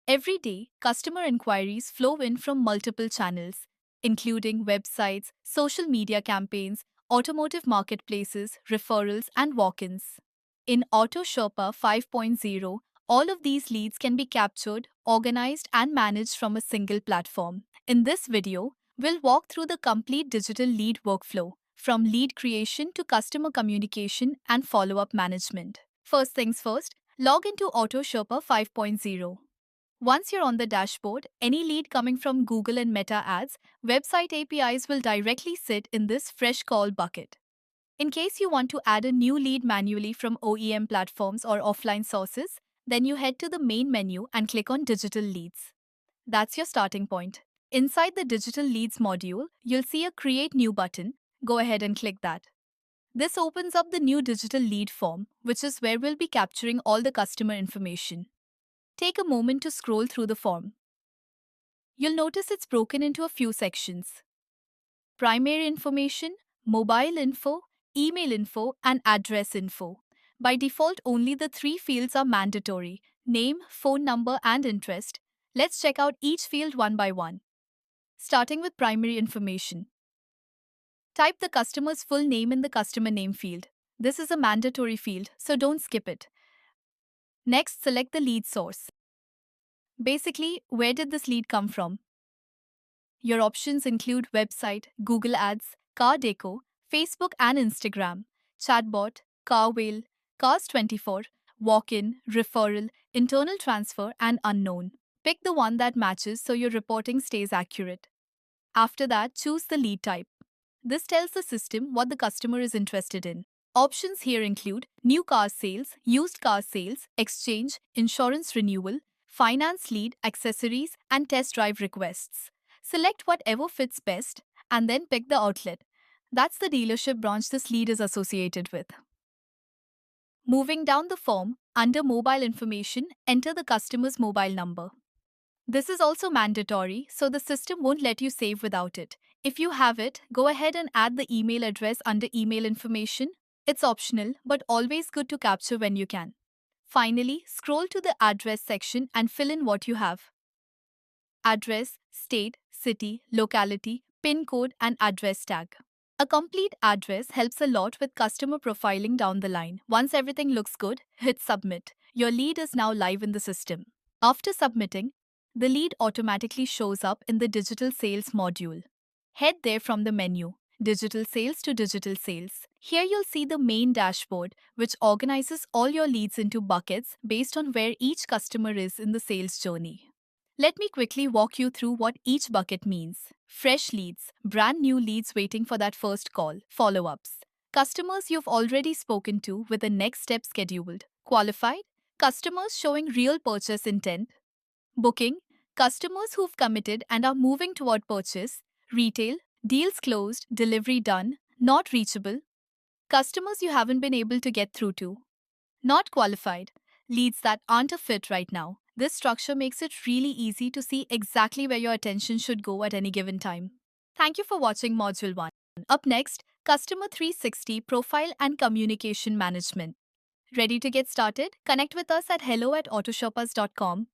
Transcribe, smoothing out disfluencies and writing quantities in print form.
Every day, customer inquiries flow in from multiple channels, including websites, social media campaigns, automotive marketplaces, referrals, and walk ins. In Auto Sherpa 5.0, all of these leads can be captured, organized, and managed from a single platform. In this video, we'll walk through the complete digital lead workflow, from lead creation to customer communication and follow up management. First things first, log into Auto Sherpa 5.0. Once you're on the dashboard, any lead coming from Google and Meta ads, website APIs will directly sit in this fresh call bucket. In case you want to add a new lead manually from OEM platforms or offline sources, then you head to the main menu and click on Digital Leads. That's your starting point. Inside the Digital Leads module, you'll see a Create New button. Go ahead and click that. This opens up the new digital lead form, which is where we'll be capturing all the customer information. Take a moment to scroll through the form. You'll notice it's broken into a few sections: primary information, mobile info, email info, and address info. By default, only the three fields are mandatory: name, phone number, and interest. Let's check out each field one by one. Starting with primary information. Type the customer's full name in the customer name field. This is a mandatory field, so don't skip it. Next, select the lead source. Basically, where did this lead come from? Your options include website, Google Ads, Car Deco, Facebook and Instagram, chatbot, Carwhale, Cars24, walk-in, referral, internal transfer, and unknown. Pick the one that matches so your reporting stays accurate. After that, choose the lead type. This tells the system what the customer is interested in. Options here include new car sales, used car sales, exchange, insurance renewal, finance lead, accessories, and test drive requests. Select whatever fits best and then pick the outlet. That's the dealership branch this lead is associated with. Moving down the form, under mobile information, enter the customer's mobile number. This is also mandatory, so the system won't let you save without it. If you have it, go ahead and add the email address under email information. It's optional, but always good to capture when you can. Finally, scroll to the address section and fill in what you have: address, state, city, locality, PIN code, and address tag. A complete address helps a lot with customer profiling down the line. Once everything looks good, hit submit. Your lead is now live in the system. After submitting, the lead automatically shows up in the Digital Sales module. Head there from the menu, Digital Sales to Digital Sales. Here you'll see the main dashboard, which organizes all your leads into buckets based on where each customer is in the sales journey. Let me quickly walk you through what each bucket means. Fresh leads, brand new leads waiting for that first call. Follow-ups, customers you've already spoken to with the next step scheduled. Qualified, customers showing real purchase intent. Booking, customers who've committed and are moving toward purchase. Retail, deals closed, delivery done, not reachable. Customers you haven't been able to get through to. Not qualified, leads that aren't a fit right now. This structure makes it really easy to see exactly where your attention should go at any given time. Thank you for watching Module 1. Up next, Customer 360 Profile and Communication Management. Ready to get started? Connect with us at hello@autoshoppers.com.